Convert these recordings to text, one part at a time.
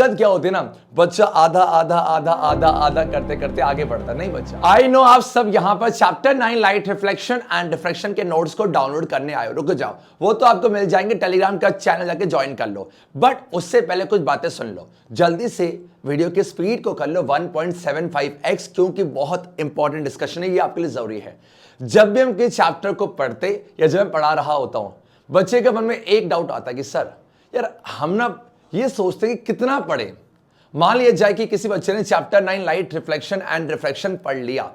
दिक्कत क्या होती है ना, बच्चा आधा आधा आधा आधा आधा करते करते आगे बढ़ता नहीं बच्चा। आई नो आप सब यहाँ पर chapter 9 light reflection and diffraction के नोट्स को डाउनलोड करने आए हो, रुक जाओ, वो तो आपको मिल जाएंगे, टेलीग्राम का चैनल जाके ज्वाइन कर लो। बट उससे पहले कुछ बातें सुन लो, जल्दी से वीडियो की स्पीड को कर लो 1.75x, क्योंकि बहुत इंपॉर्टेंट डिस्कशन है, ये आपके लिए जरूरी है। जब भी हम किसी चैप्टर को पढ़ते या जब मैं पढ़ा रहा होता हूं, बच्चे के मन में एक डाउट आता है कि सर यार हम ना ये सोचते हैं कि कितना पढ़े। मान लिया जाए कि किसी बच्चे ने chapter 9 light reflection and refraction पढ़ लिया,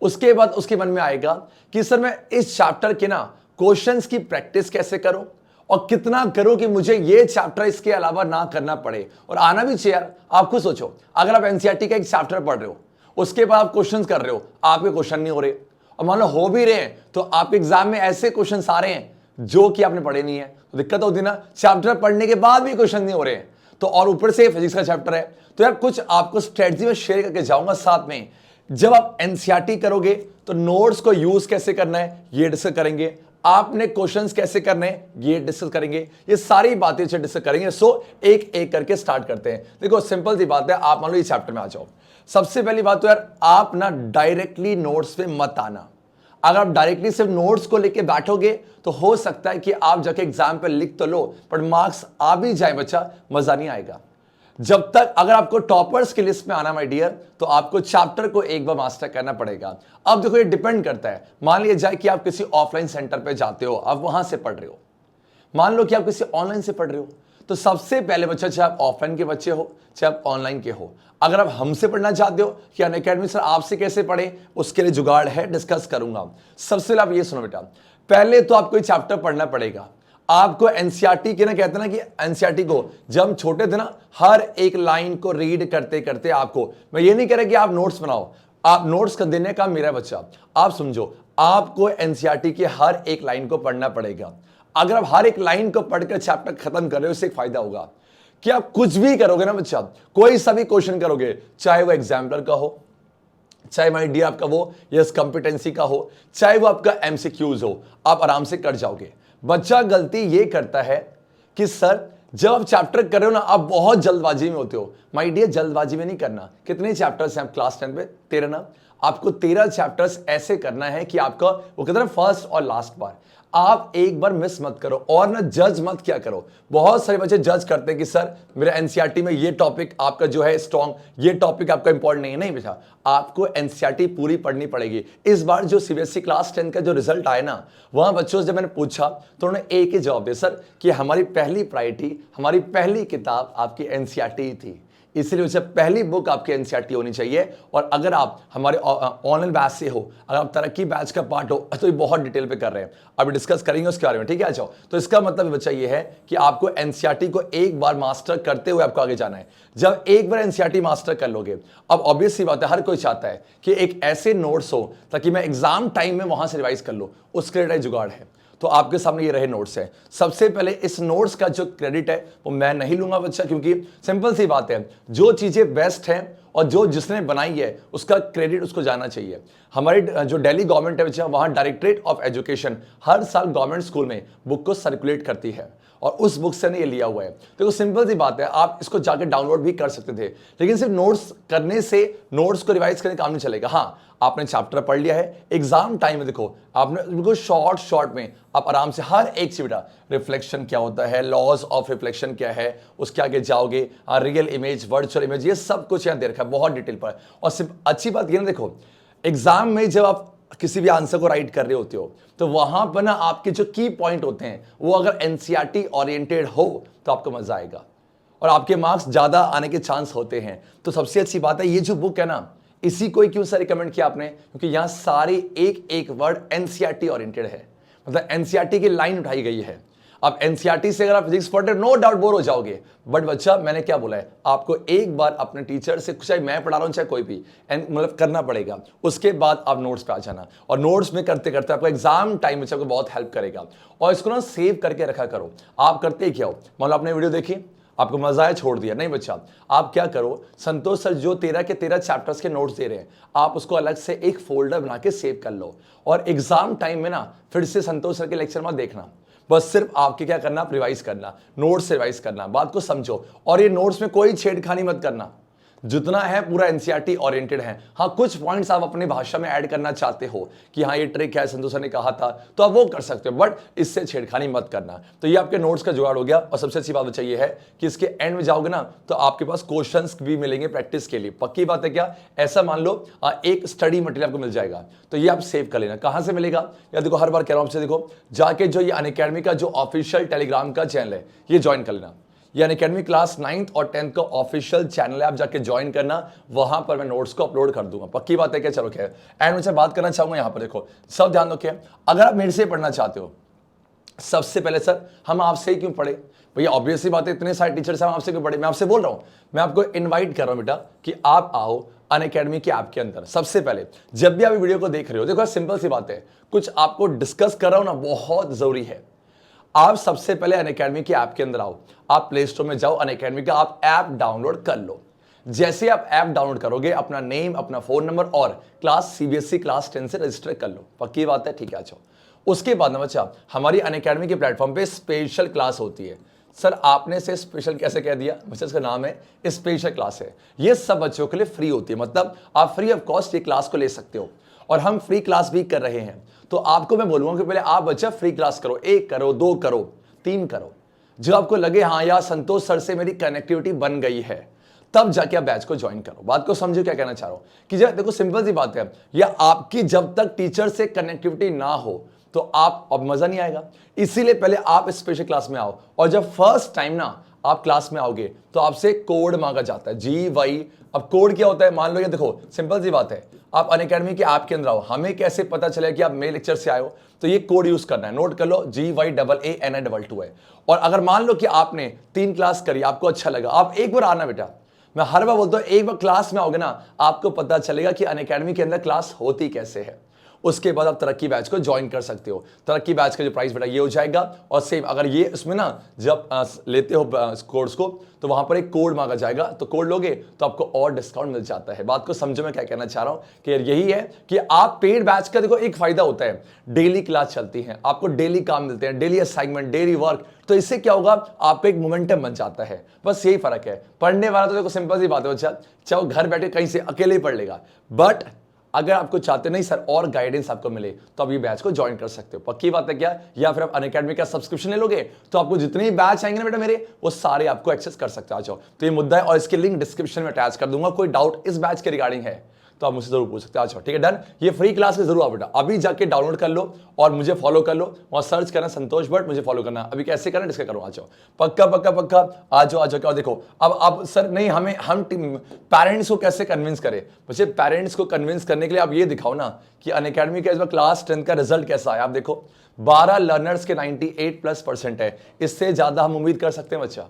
उसके बाद उसके मन में आएगा कि सर मैं इस चैप्टर के ना क्वेश्चंस की प्रैक्टिस कैसे करूं और कितना करूं कि मुझे ये चैप्टर इसके अलावा ना करना पड़े, और आना भी चाहिए यार। आप खुद सोचो, अगर आप एनसीईआरटी का एक चैप्टर पढ़ रहे हो, उसके बाद आप क्वेश्चंस कर रहे हो, आपके क्वेश्चन नहीं हो रहे, और मान लो हो भी रहे हैं तो आपके एग्जाम में ऐसे क्वेश्चन आ रहे हैं जो कि आपने पढ़े नहीं है, तो दिक्कत होती ना। चैप्टर पढ़ने के बाद भी क्वेश्चन नहीं हो रहे हैं, तो और ऊपर से फिजिक्स का चैप्टर है। तो यार कुछ आपको स्ट्रेटजी में शेयर करके जाऊंगा साथ में। जब आप एनसीईआरटी करोगे तो नोट्स को यूज कैसे करना है ये डिस्कस करेंगे, आपने क्वेश्चंस कैसे करने हैं ये डिस्कस करेंगे, ये सारी बातें डिस्कस करेंगे। सो एक एक करके स्टार्ट करते हैं। देखो सिंपल सी बात है, आप मान लो ये चैप्टर में आ जाओ। सबसे पहली बात तो यार आप ना डायरेक्टली नोट्स पे मत आना। अगर आप डायरेक्टली सिर्फ नोट्स को लेके बैठोगे तो हो सकता है कि आप जाके एग्जाम पे लिख तो लो, पर मार्क्स आ भी जाए बच्चा, मजा नहीं आएगा। जब तक अगर आपको टॉपर्स की लिस्ट में आना माय डियर, तो आपको चैप्टर को एक बार मास्टर करना पड़ेगा। अब देखो ये डिपेंड करता है, मान लिया जाए कि आप किसी ऑफलाइन सेंटर पे जाते हो, आप वहां से पढ़ रहे हो, मान लो कि आप किसी ऑनलाइन से पढ़ रहे हो, तो सबसे पहले बच्चा, चाहे आप ऑफलाइन के बच्चे हो चाहे आप ऑनलाइन के हो, अगर आप हमसे पढ़ना चाहते हो कि अनअकैडमी सर आपसे कैसे पढ़े, उसके लिए जुगाड़ है, डिस्कस करूंगा। सबसे पहले आप ये सुनो बेटा, पहले तो आपको ये चैप्टर पढ़ना पड़ेगा। आपको एनसीईआरटी के ना कहते हैं ना कि एनसीईआरटी को जब हम छोटे थे ना, हर एक लाइन को रीड करते करते आपको, मैं ये नहीं कह रहा कि आप नोट्स बनाओ, आप नोट्स कर देने का मेरा बच्चा, आप समझो, आपको एनसीईआरटी की हर एक लाइन को पढ़ना पड़ेगा। अगर आप हर एक लाइन को पढ़कर चैप्टर खत्म कर रहे हो, इससे एक फायदा होगा कि आप कुछ भी करोगे ना बच्चा, कोई सा भी क्वेश्चन करोगे, चाहे वो एग्जाम्पलर का हो, चाहे माय डियर आपका वो यस कंपिटेंसी का हो, चाहे वो आपका एमसीक्यूज हो, आप आराम से कर जाओगे। बच्चा गलती ये करता है कि सर जब आप चैप्टर कर रहे हो ना, आप बहुत जल्दबाजी में होते हो। माय डियर जल्दबाजी में नहीं करना। कितने चैप्टर्स हैं आप क्लास 10 पे? 13 ना। आपको 13 चैप्टर्स ऐसे करना है कि आपका वो कहते हैं फर्स्ट और लास्ट बार आप एक बार मिस मत करो, और ना जज मत क्या करो। बहुत सारे बच्चे जज करते हैं कि सर मेरे एनसीईआरटी में ये टॉपिक आपका जो है स्ट्रॉन्ग, ये टॉपिक आपका इंपॉर्टेंट नहीं है। नहीं बेटा, आपको एनसीईआरटी पूरी पढ़नी पड़ेगी। इस बार जो सीबीएसई क्लास 10 का जो रिजल्ट आया ना, वहां बच्चों से जब मैंने पूछा तो उन्होंने एक ही जवाब दिया, सर कि हमारी पहली प्रायोरिटी, हमारी पहली किताब आपकी एनसीईआरटी थी, इसलिए उसे पहली बुक आपकी एनसीईआरटी होनी चाहिए। और अगर आप हमारे ऑनलाइन बैच से हो, अगर आप तरक्की बैच का पार्ट हो, तो ये बहुत डिटेल पे कर रहे हैं, अभी डिस्कस करेंगे उसके बारे में, ठीक है। आ जाओ। तो इसका मतलब बच्चा ये है कि आपको एनसीईआरटी को एक बार मास्टर करते हुए आपको आगे जाना है। जब एक बार एनसीईआरटी मास्टर कर लोगे, अब ऑब्वियस सी बात है, हर कोई चाहता है कि एक ऐसे नोट्स हो ताकि मैं एग्जाम टाइम में वहां से रिवाइज कर लूं, उसके लिए जुगाड़ है। तो आपके सामने ये रहे नोट्स है। सबसे पहले इस नोट्स का जो क्रेडिट है वो मैं नहीं लूंगा बच्चा, क्योंकि सिंपल सी बात है, जो चीजें बेस्ट हैं और जो जिसने बनाई है उसका क्रेडिट उसको जाना चाहिए। हमारी जो दिल्ली गवर्नमेंट है बच्चा, वहां डायरेक्टरेट ऑफ एजुकेशन हर साल गवर्नमेंट स्कूल में बुक को सर्कुलेट करती है, और उस बुक से ने ये लिया हुआ है। देखो सिंपल सी बात है, आप इसको जाकर डाउनलोड भी कर सकते थे, लेकिन सिर्फ नोट्स करने से नोट्स को रिवाइज करने का काम नहीं चलेगा। हाँ, आपने चैप्टर पढ़ लिया है, एग्जाम टाइम में देखो आपने बिल्कुल शॉर्ट में आप आराम से हर एक से बेटा रिफ्लेक्शन क्या होता है, लॉज ऑफ रिफ्लेक्शन क्या है, उसके आगे जाओगे, रियल इमेज, वर्चुअल इमेज, ये सब कुछ यहाँ दे रखा है बहुत डिटेल पर। और सिर्फ अच्छी बात ये ना, देखो एग्जाम में जब आप किसी भी आंसर को राइट कर रहे होते हो, तो वहां पर ना आपके जो की पॉइंट होते हैं वो अगर एनसीईआरटी ओरिएंटेड हो तो आपको मजा आएगा और आपके मार्क्स ज्यादा आने के चांस होते हैं। तो सबसे अच्छी बात है, ये जो बुक है ना, इसी को क्यों सर रिकमेंड किया आपने, क्योंकि यहां सारी एक एक वर्ड एनसीईआरटी ओरिएंटेड है, मतलब एनसीईआरटी की लाइन उठाई गई है। अब एनसीईआरटी से अगर आप फिजिक्स पढ़ रहे हो, नो डाउट बोर हो जाओगे, बट बच्चा मैंने क्या बोला है, आपको एक बार अपने टीचर से, चाहे मैं पढ़ा रहा हूं चाहे कोई भी, मतलब करना पड़ेगा। उसके बाद आप नोट्स पे आ जाना, और नोट्स में करते करते आपको एग्जाम टाइम में आपको बहुत हेल्प करेगा। और इसको ना सेव करके रखा करो। आप करते क्या हो, मान लो आपने वीडियो देखी, आपको मजा आया, छोड़ दिया, नहीं बच्चा, आप क्या करो, संतोष सर जो 13 के 13 चैप्टर्स के नोट्स दे रहे हैं, आप उसको अलग से एक फोल्डर बना के सेव कर लो, और एग्जाम टाइम में ना फिर से संतोष सर के लेक्चर मत देखना, बस सिर्फ आपके क्या करना, रिवाइज करना, नोट्स से रिवाइज करना, बात को समझो। और ये नोट्स में कोई छेड़खानी मत करना, जितना है पूरा एनसीईआरटी ओरिएंटेड है। हाँ, कुछ पॉइंट्स आप अपनी भाषा में ऐड करना चाहते हो कि हाँ ये ट्रिक है, संतोष सर ने कहा था, तो आप वो कर सकते हो, बट इससे छेड़खानी मत करना। तो ये आपके नोट्स का जुगाड़ हो गया। और सबसे अच्छी बात बचा ये है कि इसके एंड में जाओगे ना तो आपके पास क्वेश्चंस भी मिलेंगे प्रैक्टिस के लिए। पक्की बात है क्या? ऐसा मान लो एक स्टडी मटेरियल आपको मिल जाएगा, तो ये आप सेव कर लेना। कहां से मिलेगा? या देखो, हर बार कह रहा हूं आपसे, देखो जाके जो ये अनअकैडमी का जो ऑफिशियल टेलीग्राम का चैनल है ये ज्वाइन कर लेना। ये अनअकैडमी क्लास 9th और 10th का ऑफिशियल चैनल है, आप जाके ज्वाइन करना, वहां पर मैं नोट्स को अपलोड कर दूंगा। पक्की बात है क्या? चलो क्या एंड में से बात करना चाहूंगा यहां पर, देखो सब ध्यान दो क्या, अगर आप मेरे से पढ़ना चाहते हो, सबसे पहले सर हम आपसे ही क्यों पढ़े भैया? ऑब्वियस सी बात है, इतने सारे टीचर्स हम आपसे क्यों पढ़े? मैं आपसे बोल रहा हूं, मैं आपको इन्वाइट कर रहा हूं बेटा कि आप आओ अनअकैडमी के ऐप के अंदर। सबसे पहले जब भी आप वीडियो को देख रहे हो, देखो सिंपल सी बात है, कुछ आपको डिस्कस कर रहा हूं ना, बहुत जरूरी है। आप सबसे पहले अनअकैडमी के ऐप के अंदर आओ, आप प्ले स्टोर में जाओ, अनअकैडमी का आप ऐप डाउनलोड कर लो। जैसे आप ऐप डाउनलोड करोगे, अपना नेम, अपना फोन नंबर और क्लास सीबीएसई क्लास 10 से रजिस्टर कर लो। पक्की बात है? ठीक है, अच्छा। उसके बाद ना बच्चा, हमारी अनअकैडमी के प्लेटफॉर्म पे स्पेशल क्लास होती है। सर आपने से स्पेशल कैसे कह दिया? बच्चा इसका नाम है स्पेशल क्लास है। ये सब बच्चों के लिए फ्री होती है, मतलब आप फ्री ऑफ कॉस्ट ये क्लास को ले सकते हो। और हम फ्री क्लास भी कर रहे हैं, तो आपको मैं बोलूंगा कि पहले आप बच्चा फ्री क्लास करो, 1 करो, 2 करो, 3 करो। जब आपको लगे हाँ यार संतोष सर से मेरी कनेक्टिविटी बन गई है, तब जाके आप बैच को ज्वाइन करो। बात को समझो क्या कहना चाह रहा हूं कि जब देखो सिंपल सी बात है, या आपकी जब तक टीचर से कनेक्टिविटी ना हो तो आप अब मजा नहीं आएगा। इसीलिए पहले आप स्पेशल क्लास में आओ, और जब फर्स्ट टाइम ना आप क्लास में आओगे तो आपसे कोड मांगा जाता है, GY। अब कोड क्या होता है? मान लो ये देखो सिंपल सी बात है, आप अनअकैडमी के ऐप के अंदर आओ, हमें कैसे पता चलेगा कि आप मेरे लेक्चर से आए हो? तो ये कोड यूज करना है, नोट कर लो, GYAANI22 है। और अगर मान लो कि आपने 3 क्लास करी, आपको अच्छा लगा, आप एक बार आना बेटा, मैं हर बार बोलता हूं एक बार क्लास में आओगे ना, आपको पता चलेगा कि अनअकैडमी के अंदर क्लास होती कैसे है। उसके बाद आप तरक्की बैच को ज्वाइन कर सकते हो। तरक्की बैच का जो प्राइस बेटा ये हो जाएगा, और सेम अगर ये इसमें ना जब लेते हो कोर्स को तो वहां पर एक कोड मांगा जाएगा, तो कोड लोगे तो आपको और डिस्काउंट मिल जाता है। बात को समझो मैं क्या कहना चाह रहा हूं कि यही है कि आप पेड बैच का देखो एक फायदा होता है, डेली क्लास चलती है, आपको डेली काम मिलते हैं, डेली असाइनमेंट, डेली वर्क। तो इससे क्या होगा, आपको एक मोमेंटम बन जाता है, बस यही फर्क है। पढ़ने वाला तो देखो सिंपल सी बात है बच्चा, चाहे घर बैठे कहीं से अकेले ही पढ़ लेगा, बट अगर आपको चाहते नहीं सर और गाइडेंस आपको मिले तो आप ये बैच को ज्वाइन कर सकते हो। पक्की बात है क्या? या फिर आप अनअकैडमी का सब्सक्रिप्शन ले लोगे तो आपको जितने बैच आएंगे ना बेटा मेरे, वो सारे आपको एक्सेस कर सकते हो। आ जाओ, तो ये मुद्दा है और इसकी लिंक डिस्क्रिप्शन में अटैच कर दूंगा। कोई डाउट इस बैच के रिगार्डिंग है तो आप मुझसे जरूर पूछ सकते हो। अच्छा ठीक है, डन। ये फ्री क्लास में जरूर आओ बेटा, अभी जाके डाउनलोड कर लो और मुझे फॉलो कर लो, और सर्च करना संतोष भट्ट, मुझे फॉलो करना। अभी कैसे करना डिस्कस करो, आ जाओ, पक्का पक्का पक्का आ जाओ, आ जाओ। क्या देखो अब सर नहीं, हम पेरेंट्स को कैसे कन्विंस करें? बच्चे पेरेंट्स को कन्विंस करने के लिए आप ये दिखाओ ना कि अनअकैडमी का इस बार क्लास 10 का रिजल्ट कैसा है। आप देखो 12 लर्नर्स के 98+% है, इससे ज्यादा हम उम्मीद कर सकते हैं बच्चा?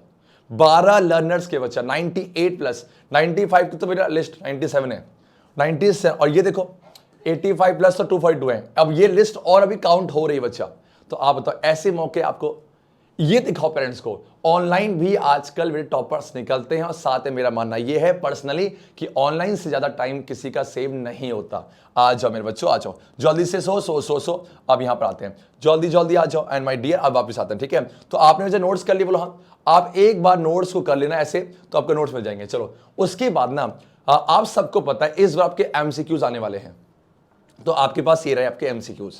12 लर्नर्स के बच्चा 98+, 95 की तो मेरा लिस्ट 97 है, 97, और ये देखो 85+ तो 242 है। अब ये लिस्ट और अभी काउंट हो रही है बच्चा। तो आप बताओ, ऐसे मौके आपको ये दिखाओ पेरेंट्स को। ऑनलाइन भी आजकल मेरे टॉपर्स निकलते हैं, और साथ में मेरा मानना ये है पर्सनली कि ऑनलाइन से ज्यादा टाइम किसी का सेव नहीं होता। आ जाओ मेरे बच्चों, आ जाओ जल्दी से, सो अब यहां पर आते हैं, जल्दी जल्दी आ जाओ। एंड माय डियर अब वापस आते हैं, ठीक है? तो आपने मुझे नोट्स कर लिए, बोलो हाँ। आप एक बार नोट्स को कर लेना ऐसे, तो आपको नोट्स मिल जाएंगे। चलो उसके बाद ना आप सबको पता है इस बार आपके एमसीक्यूज आने वाले हैं, तो आपके पास ये रहे आपके एमसीक्यूज।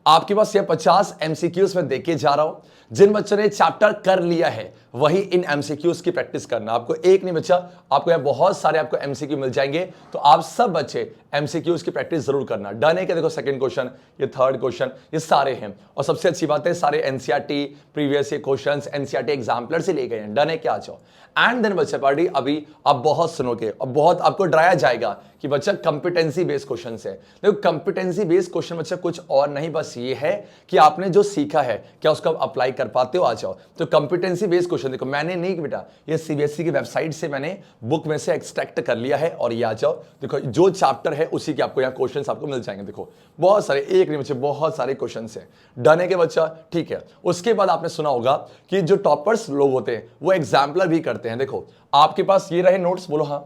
आपके पास ये 50 एमसीक्यूज में देके जा रहा हूं। जिन बच्चों ने चैप्टर कर लिया है वही इन एमसीक्यूज की प्रैक्टिस करना। आपको एक नहीं बच्चा, आपको यहां बहुत सारे आपको एमसीक्यू मिल जाएंगे, तो आप सब बच्चे एमसीक्यूज की प्रैक्टिस जरूर करना। डन है क्या? देखो सेकंड क्वेश्चन, ये थर्ड क्वेश्चन, ये सारे हैं। और सबसे अच्छी बात है सारे NCERT previous year questions, NCERT exemplar से लिए गए हैं। डन है क्या? आ जाओ। एंड देन बच्चा पार्टी अभी आप बहुत सुनोगे और बहुत आपको डराया जाएगा कि बच्चा कंपिटेंसी बेस्ड क्वेश्चन है। देखो कंपिटेंसी बेस्ड क्वेश्चन बच्चा कुछ और नहीं, बस ये है कि आपने जो सीखा है क्या उसको अप्लाई कर पाते हो। आ जाओ। तो कंपिटेंसी बेस्ड क्वेश्चन देखो, मैंने नहीं बेटा, ये सीबीएसई की वेबसाइट से मैंने बुक में से एक्सट्रैक्ट कर लिया है, और ये आ जाओ देखो जो चैप्टर है उसी के आपको यहाँ क्वेश्चंस आपको मिल जाएंगे। देखो बहुत सारे, एक नहीं बच्चे, बहुत सारे क्वेश्चंस हैं। डन है के बच्चा? ठीक है। उसके बाद आपने सुना होगा कि जो टॉपर्स लोग होते हैं वो एग्जाम्पलर भी करते हैं। देखो आपके पास ये रहे नोट्स, बोलो हाँ।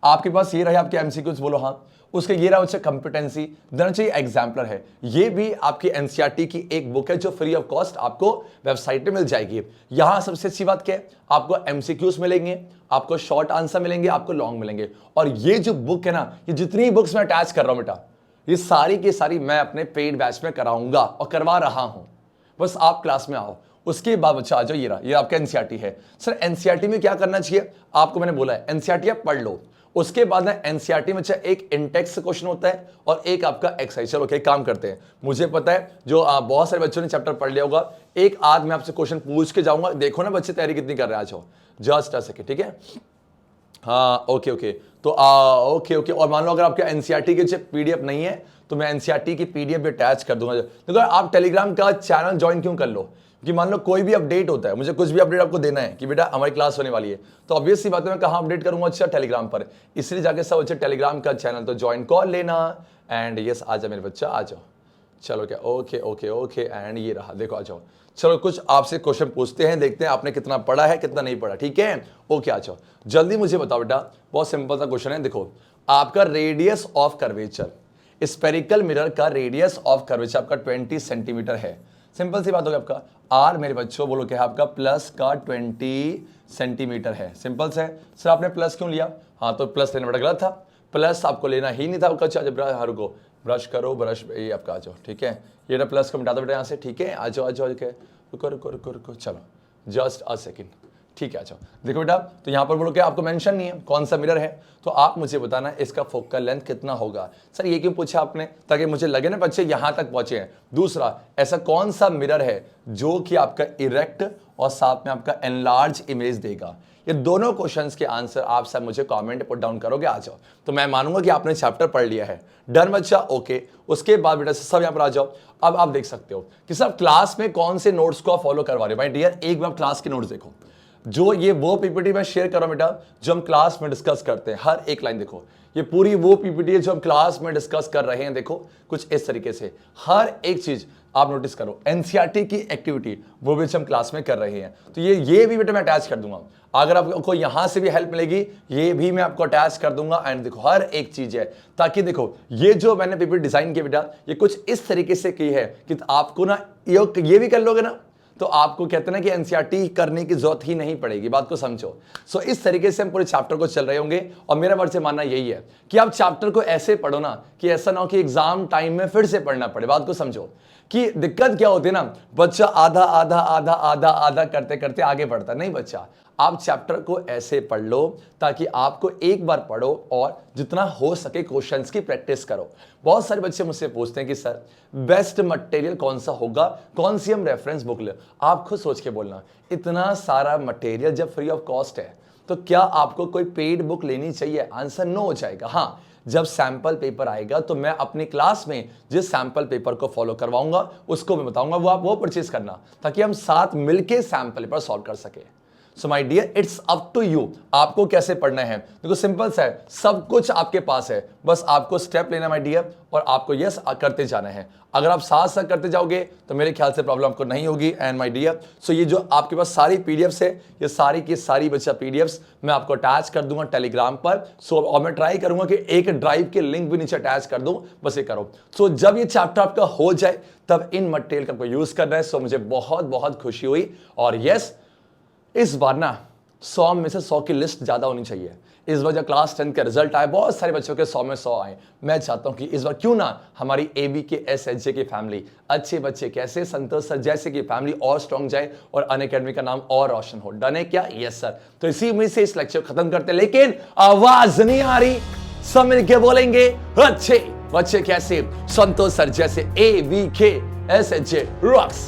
आपके पास ये रहे आपके एमसीक्यूज, बोलो हाँ। उसके ये रहा बच्चा कंपिटेंसी, देना चाहिए एग्जाम्पलर है। ये भी आपकी एनसीईआरटी की एक बुक है जो फ्री ऑफ कॉस्ट आपको वेबसाइट पे मिल जाएगी। यहां सबसे अच्छी बात क्या है, आपको एमसीक्यूज मिलेंगे, आपको शॉर्ट आंसर मिलेंगे, आपको लॉन्ग मिलेंगे। और ये जो बुक है ना, ये जितनी बुक्स मैं अटैच कर रहा हूं बेटा, ये सारी की सारी मैं अपने पेड बैच में कराऊंगा और करवा रहा हूं। बस आप क्लास में आओ। उसके बाद बच्चा आ जाओ, ये रहा, ये आपका एनसीईआरटी है। सर एनसीईआरटी में क्या करना चाहिए आपको, मैंने बोला है एनसीईआरटी आप पढ़ लो। उसके बाद ना एनसीईआरटी में एक इंटेक्स क्वेश्चन होता है और एक आपका एक्सरसाइज। चलो क्या काम करते हैं, मुझे पता है जो बहुत सारे बच्चों ने चैप्टर पढ़ लिया होगा, एक आज मैं आपसे क्वेश्चन पूछ के जाऊंगा, देखो ना बच्चे तैयारी कितनी कर रहे हैं। आज हो जस्ट अ सेकंड, ठीक है। हाँ ओके ओके, तो ओके ओके। और मान लो अगर आपके एनसीईआरटी के पीडीएफ नहीं है तो मैं एनसीईआरटी की पीडीएफ भी अटैच कर दूंगा। देखो आप टेलीग्राम का चैनल ज्वाइन क्यों कर लो, कि मान लो कोई भी अपडेट होता है, मुझे कुछ भी अपडेट आपको देना है कि बेटा हमारी क्लास होने वाली है, तो ऑब्वियस सी बात है मैं कहाँ अपडेट करूंगा, अच्छा टेलीग्राम पर। इसलिए जाके सब अच्छा टेलीग्राम का चैनल तो ज्वाइन कर लेना। एंड यस आ जाओ मेरे बच्चा, आ जाओ। चलो क्या, ओके ओके ओके। एंड ये रहा, देखो आ जाओ। चलो कुछ आपसे क्वेश्चन पूछते हैं, देखते हैं आपने कितना पढ़ा है कितना नहीं पढ़ा, ठीक है। ओके आ जाओ, जल्दी मुझे बताओ बेटा। बहुत सिंपल सा क्वेश्चन है, देखो आपका radius of curvature, spherical mirror का रेडियस ऑफ कर्वेचर आपका 20 सेंटीमीटर है। सिंपल सी बात होगी आपका आर मेरे बच्चों, बोलो क्या है आपका प्लस का 20 सेंटीमीटर है। सिंपल से है। सर आपने प्लस क्यों लिया, हाँ तो प्लस लेना बड़ा गलत था, प्लस आपको लेना ही नहीं था। आपका हर को ब्रश करो, ब्रश ये आपका आ जाओ, ठीक है। ये ना प्लस को मिटा दो बेटा यहाँ से, ठीक है। आ जाओ आ जाओ, रुको रुको रुको रुको, चलो जस्ट अ सेकेंड, ठीक है। अच्छा देखो बेटा, तो यहाँ पर बोलो क्या आपको मेंशन नहीं है कौन सा मिरर है, तो आप मुझे बताना इसका फोकल लेंथ कितना होगा। सर ये क्यों पूछा आपने, ताकि मुझे लगे ना बच्चे यहाँ तक पहुंचे हैं। दूसरा, ऐसा कौन सा मिरर है जो कि आपका इरेक्ट और साथ में आपका एनलार्ज इमेज देगा। ये दोनों क्वेश्चंस के आंसर आप सब मुझे कमेंट पुट डाउन करोगे, आ जाओ, तो मैं मानूंगा कि आपने चैप्टर पढ़ लिया है। डन बच्चा, ओके। उसके बाद बेटा सब यहाँ पर आ जाओ। अब आप देख सकते हो कि सब क्लास में कौन से नोट्स को आप फॉलो करवा रहे हो। भाई डियर एक बार क्लास के नोट्स देखो, जो ये वो पीपीटी मैं शेयर कर रहा हूं बेटा जो हम क्लास में डिस्कस करते हैं। हर एक लाइन देखो, ये पूरी वो पीपीटी है जो हम क्लास में डिस्कस कर रहे हैं। देखो कुछ इस तरीके से हर एक चीज आप नोटिस करो। एनसीईआरटी की एक्टिविटी वो भी हम क्लास में कर रहे हैं, तो ये भी बेटा मैं अटैच कर दूंगा। अगर आपको यहां से भी हेल्प मिलेगी ये भी मैं आपको अटैच कर दूंगा। एंड देखो हर एक चीज है, ताकि देखो ये जो मैंने पीपीटी डिजाइन किया बेटा ये कुछ इस तरीके से की है कि आपको ना ये भी कर लोगे ना तो आपको कहते हैं ना कि एनसीईआरटी करने की जरूरत ही नहीं पड़ेगी। बात को समझो। सो इस तरीके से हम पूरे चैप्टर को चल रहे होंगे और मेरा वर्ड से मानना यही है कि आप चैप्टर को ऐसे पढ़ो ना कि ऐसा ना हो कि एग्जाम टाइम में फिर से पढ़ना पड़े। बात को समझो कि दिक्कत क्या होती है ना, बच्चा आधा आधा आधा आधा आधा करते करते आगे बढ़ता नहीं। बच्चा आप चैप्टर को ऐसे पढ़ लो ताकि आपको एक बार पढ़ो और जितना हो सके क्वेश्चंस की प्रैक्टिस करो। बहुत सारे बच्चे मुझसे पूछते हैं कि सर बेस्ट मटेरियल कौन सा होगा, कौन सी हम रेफरेंस बुक ले। आप खुद सोच के बोलना, इतना सारा मटेरियल जब फ्री ऑफ कॉस्ट है तो क्या आपको कोई पेड बुक लेनी चाहिए? आंसर नो हो जाएगा। हाँ, जब सैंपल पेपर आएगा तो मैं अपनी क्लास में जिस सैंपल पेपर को फॉलो करवाऊंगा उसको मैं बताऊंगा, वो आप वो परचेज करना ताकि हम साथ मिलके सैंपल पेपर सॉल्व कर सके। So my dear it's up to you, आपको कैसे पढ़ना है। देखो सिंपल सा है, सब कुछ आपके पास है, बस आपको स्टेप लेना माय डियर और आपको यस करते जाना है। अगर आप साथ साथ करते जाओगे तो मेरे ख्याल से प्रॉब्लम आपको नहीं होगी। एंड माय डियर सो ये जो आपके पास सारी पीडीएफ्स है, ये सारी की सारी बच्चा पीडीएफ्स मैं आपको अटैच कर दूंगा टेलीग्राम पर। सो और मैं ट्राई करूंगा कि एक ड्राइव के लिंक भी नीचे अटैच कर दूं, बस ये करो। सो जब ये चैप्टर आपका हो जाए तब इन मटेरियल का आपको यूज करना है। सो मुझे बहुत बहुत खुशी हुई और यस इस बार ना 100 में से 100 की लिस्ट ज्यादा होनी चाहिए। इस बार जब क्लास 10 का रिजल्ट आए बहुत सारे बच्चों के 100 में 100 आए। मैं चाहता हूं कि इस बार क्यों ना हमारी एबी के एसएचजे की फैमिली, अच्छे बच्चे कैसे संतोष सर जैसे की फैमिली और स्ट्रॉन्ग जाए और अनअकैडमी का नाम और रोशन हो। डन है क्या? Yes sir. तो इसी उम्मीद से इस लेक्चर खत्म करते, लेकिन आवाज नहीं आ रही, सब मिलके बोलेंगे अच्छे बच्चे कैसे संतोष सर जैसे एबी के एसएचजे रॉक्स।